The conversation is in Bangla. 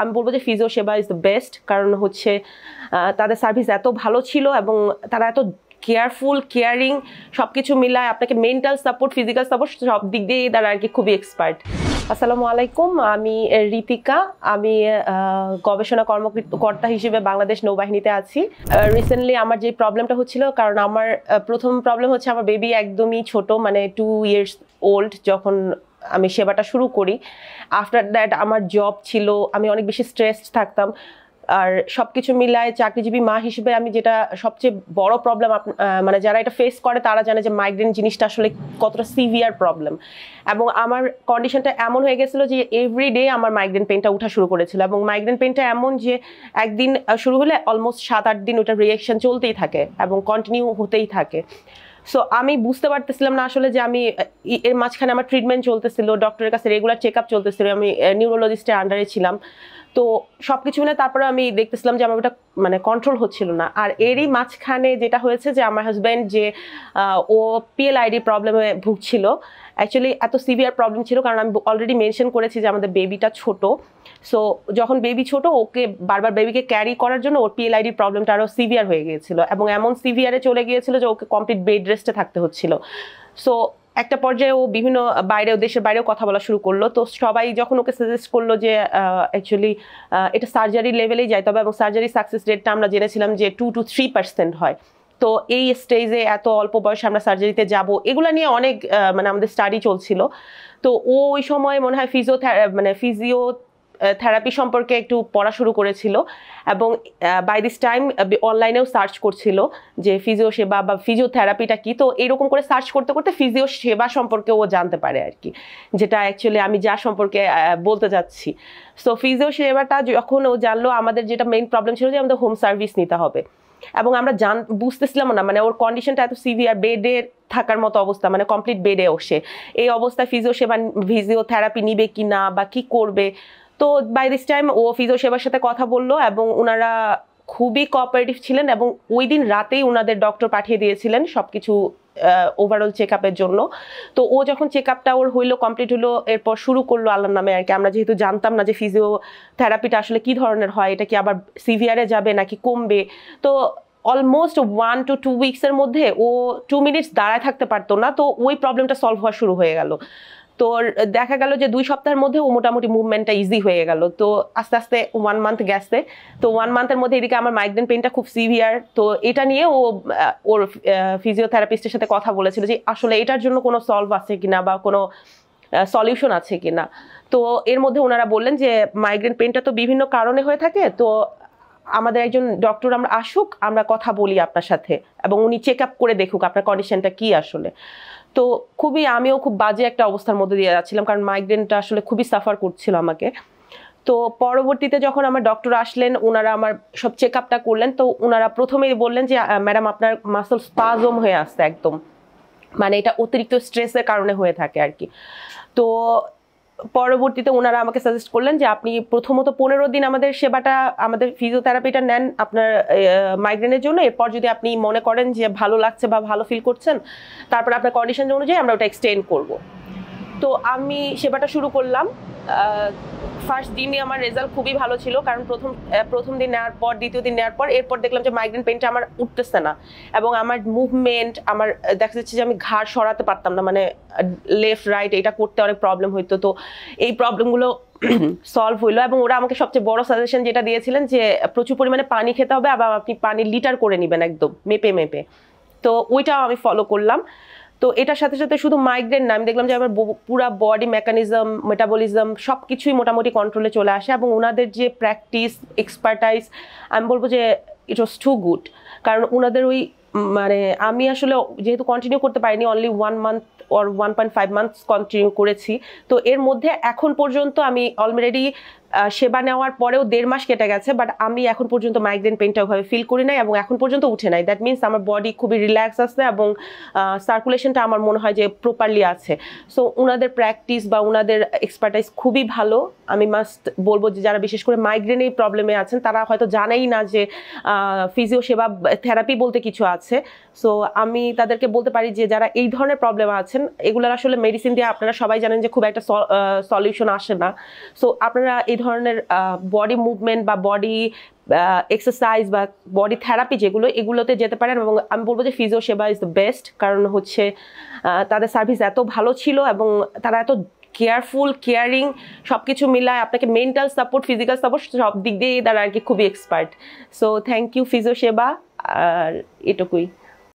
আমি বলবো যে ফিজিও সেবা ইজ দ্য বেস্ট, কারণ হচ্ছে তাদের সার্ভিস এত ভালো ছিল এবং তারা এত কেয়ারফুল, কেয়ারিং, সব কিছু মিলায় আপনাকে মেন্টাল সাপোর্ট, ফিজিক্যাল সাপোর্ট সব দিক দিয়েই তারা আর কি খুবই এক্সপার্ট। আসসালামু আলাইকুম, আমি ঋতিকা। আমি গবেষণা কর্মকর্তা হিসেবে বাংলাদেশ নৌবাহিনীতে আছি। রিসেন্টলি আমার যে প্রবলেমটা হচ্ছিল, কারণ আমার প্রথম প্রবলেম হচ্ছে আমার বেবি একদমই ছোট, মানে 2 years old যখন আমি সেবাটা শুরু করি। আফটার দ্যাট আমার জব ছিল, আমি অনেক বেশি স্ট্রেসড থাকতাম। আর সব কিছু মিলায় চাকরিজীবী মা হিসেবে আমি যেটা সবচেয়ে বড় প্রবলেম, মানে যারা এটা ফেস করে তারা জানে যে মাইগ্রেন জিনিসটা আসলে কতটা সিভিয়ার প্রবলেম। এবং আমার কন্ডিশনটা এমন হয়ে গেছিলো যে এভরিডে আমার মাইগ্রেন পেনটা উঠা শুরু করেছিল, এবং মাইগ্রেন পেনটা এমন যে একদিন শুরু হলে অলমোস্ট 7-8 দিন ওটার রিঅ্যাকশন চলতেই থাকে এবং কন্টিনিউ হতেই থাকে। সো আমি বুঝতে পারতেছিলাম না আসলে যে আমি এর মাঝখানে আমার ট্রিটমেন্ট চলতেছিল, ডক্টরের কাছে রেগুলার চেক আপ চলতেছিল, আমি নিউরোলজিস্টের আন্ডারে ছিলাম। তো সব কিছু মিলে তারপরে আমি দেখতেছিলাম যে আমার ওটা মানে কন্ট্রোল হচ্ছিল না। আর এরই মাঝখানে যেটা হয়েছে যে আমার হাজব্যান্ড যে ও PLID প্রবলেমে ভুগছিল। অ্যাকচুয়ালি এত সিভিয়ার প্রবলেম ছিল, কারণ আমি অলরেডি মেনশন করেছি যে আমাদের বেবিটা ছোট। সো যখন বেবি ছোট, ওকে বারবার বেবিকে ক্যারি করার জন্য ওর PLID প্রবলেমটা আরও সিভিয়ার হয়ে গিয়েছিল, এবং এমন সিভিয়ারে চলে গিয়েছিল যে ওকে কমপ্লিট বেড রেস্টে থাকতে হচ্ছিল। সো একটা পর্যায়ে ও বিভিন্ন দেশের বাইরেও কথা বলা শুরু করলো। তো সবাই যখন ওকে সাজেস্ট করলো যে অ্যাকচুয়ালি এটা সার্জারি লেভেলেই যায়, তবে এবং সার্জারি সাকসেস রেটটা আমরা জেনেছিলাম যে 2 to 3% হয়। তো এই স্টেজে এত অল্প বয়সে আমরা সার্জারিতে যাব, এগুলো নিয়ে অনেক মানে আমাদের স্টাডি চলছিল। তো ওই সময় মনে হয় ফিজিওথেরাপি সম্পর্কে একটু পড়া শুরু করেছিল, এবং বাই দিস টাইম অনলাইনেও সার্চ করছিল যে ফিজিও সেবা বা ফিজিওথেরাপিটা কি। তো এইরকম করে সার্চ করতে করতে ফিজিও সেবা সম্পর্কে ও জানতে পারে আর কি, যেটা অ্যাকচুয়ালি আমি যা সম্পর্কে বলতে যাচ্ছি। সো ফিজিও সেবাটা যখন ও জানলো, আমাদের যেটা মেইন প্রবলেম ছিল যে আমাদের হোম সার্ভিস নিতে হবে, এবং আমরা বুঝতেছিলাম না, মানে ওর কন্ডিশনটা এত সিভিয়ার, বেডে থাকার মতো অবস্থা, মানে কমপ্লিট বেডে ওসে এই অবস্থায় ফিজিওথেরাপি নিবে কি না বা কি করবে। তো বাই দিস টাইম ও ফিজিও সেবার সাথে কথা বললো, এবং ওনারা খুবই কোঅপারেটিভ ছিলেন, এবং ওই দিন রাতেই ওনাদের ডক্টর পাঠিয়ে দিয়েছিলেন সবকিছু ওভারঅল চেক আপের জন্য। তো ও যখন চেক আপটা ওর হইলো, কমপ্লিট হলো, এরপর শুরু করলো আল্লাহর নামে আর কি। আমরা যেহেতু জানতাম না যে ফিজিওথেরাপিটা আসলে কি ধরনের হয়, এটা কি আবার সিভিয়ারে যাবে নাকি কমবে। তো অলমোস্ট 1 to 2 weeks-এর মধ্যে ও 2 minutes দাঁড়ায় থাকতে পারতো না। তো ওই প্রবলেমটা সলভ হওয়া শুরু হয়ে গেল। তো দেখা গেল যে 2 সপ্তাহের মধ্যে ও মোটামুটি মুভমেন্টটা ইজি হয়ে গেল। তো আস্তে আস্তে 1 month গেছে। তো 1 month-এর মধ্যে এদিকে আমার মাইগ্রেন পেনটা খুব সিভিয়ার। তো এটা নিয়ে ও ওর ফিজিওথেরাপিস্টের সাথে কথা বলেছিল যে আসলে এটার জন্য কোনো সলভ আছে কিনা বা কোনো সলিউশন আছে কিনা। তো এর মধ্যে ওনারা বললেন যে মাইগ্রেন পেনটা তো বিভিন্ন কারণে হয়ে থাকে, তো আমাদের একজন ডক্টর আমরা আসুক, আমরা কথা বলি আপনার সাথে, এবং উনি চেক আপ করে দেখুক আপনার কন্ডিশনটা কি আসলে। তো আমিও খুব বাজে একটা অবস্থার মধ্যে দিয়ে যাচ্ছিলাম, কারণ মাইগ্রেনটা আসলে খুবই সাফার করছিল আমাকে। তো পরবর্তীতে যখন আমার ডক্টর আসলেন, ওনারা আমার সব চেক আপটা করলেন। তো ওনারা প্রথমেই বললেন যে ম্যাডাম আপনার মাসল স্পাজম হয়ে আসছে একদম, মানে এটা অতিরিক্ত স্ট্রেসের কারণে হয়ে থাকে আর কি। তো পরবর্তীতে ওনারা আমাকে সাজেস্ট করলেন যে আপনি প্রথমত 15 দিন আমাদের ফিজিওথেরাপিটা নেন আপনার মাইগ্রেনের জন্য। এরপর যদি আপনি মনে করেন যে ভালো লাগছে বা ভালো ফিল করছেন, তারপর আপনার কন্ডিশন অনুযায়ী আমরা ওটা এক্সটেন্ড করব। তো আমি সেবাটা শুরু করলাম। ফার্স্ট দিনই আমার রেজাল্ট খুবই ভালো ছিল, কারণ প্রথম দিন নেওয়ার পর, দ্বিতীয় দিন নেওয়ার পর, এরপর দেখলাম যে মাইগ্রেন পেনটা আমার উঠতেছে না, এবং আমার মুভমেন্ট, আমার দেখা যাচ্ছে যে আমি ঘাড় সরাতে পারতাম না, মানে লেফট রাইট এটা করতে অনেক প্রবলেম হইতো। তো এই প্রবলেমগুলো সলভ হইলো, এবং ওরা আমাকে সবচেয়ে বড় সাজেশন যেটা দিয়েছিলেন যে প্রচুর পরিমাণে পানি খেতে হবে, আবার আপনি পানি লিটার করে নেবেন একদম মেপে মেপে। তো ওইটাও আমি ফলো করলাম। তো এটার সাথে সাথে শুধু মাইগ্রেন না, আমি দেখলাম যে আমার পুরো বডি মেকানিজম, মেটাবলিজম সব কিছুই মোটামুটি কন্ট্রোলে চলে আসে, এবং ওনাদের যে প্র্যাকটিস, এক্সপার্টাইজ, আমি বলবো যে ইট ওয়াজ টু গুড। কারণ ওনাদের ওই মানে আমি আসলে যেহেতু কন্টিনিউ করতে পারিনি, only 1 month or 1.5 months continue করেছি। তো এর মধ্যে এখন পর্যন্ত আমি অলরেডি সেবা নেওয়ার পরেও 1.5 মাস কেটে গেছে, বাট আমি এখন পর্যন্ত মাইগ্রেন পেনটা ওইভাবে ফিল করি নাই, এবং এখন পর্যন্ত উঠে নাই। দ্যাট মিনস আমার বডি খুবই রিল্যাক্স আছে, এবং সার্কুলেশনটা আমার মনে হয় যে প্রপারলি আছে। সো ওনাদের প্র্যাকটিস বা ওনাদের এক্সপার্টাইজ খুবই ভালো। আমি মাস্ট বলবো যে যারা বিশেষ করে মাইগ্রেন এই প্রবলেমে আছেন, তারা হয়তো জানেই না যে ফিজিও সেবা থেরাপি বলতে কিছু আছে। সো আমি তাদেরকে বলতে পারি যে যারা এই ধরনের প্রবলেম আছেন, এগুলোর আসলে মেডিসিন দিয়ে আপনারা সবাই জানেন যে খুব একটা সলিউশন আসে না। সো আপনারা এই ধরনের বডি মুভমেন্ট বা বডি এক্সারসাইজ বা বডি থেরাপি যেগুলো, এগুলোতে যেতে পারেন। এবং আমি বলবো যে ফিজিও সেবা ইজ দ্য বেস্ট, কারণ হচ্ছে তাদের সার্ভিস এত ভালো ছিল এবং তারা এত কেয়ারফুল, কেয়ারিং, সব কিছু মিলায় আপনাকে মেন্টাল সাপোর্ট, ফিজিক্যাল সাপোর্ট সব দিক দিয়ে তারা আর কি খুবই expert. So thank you physio Seba, আর এটুকুই।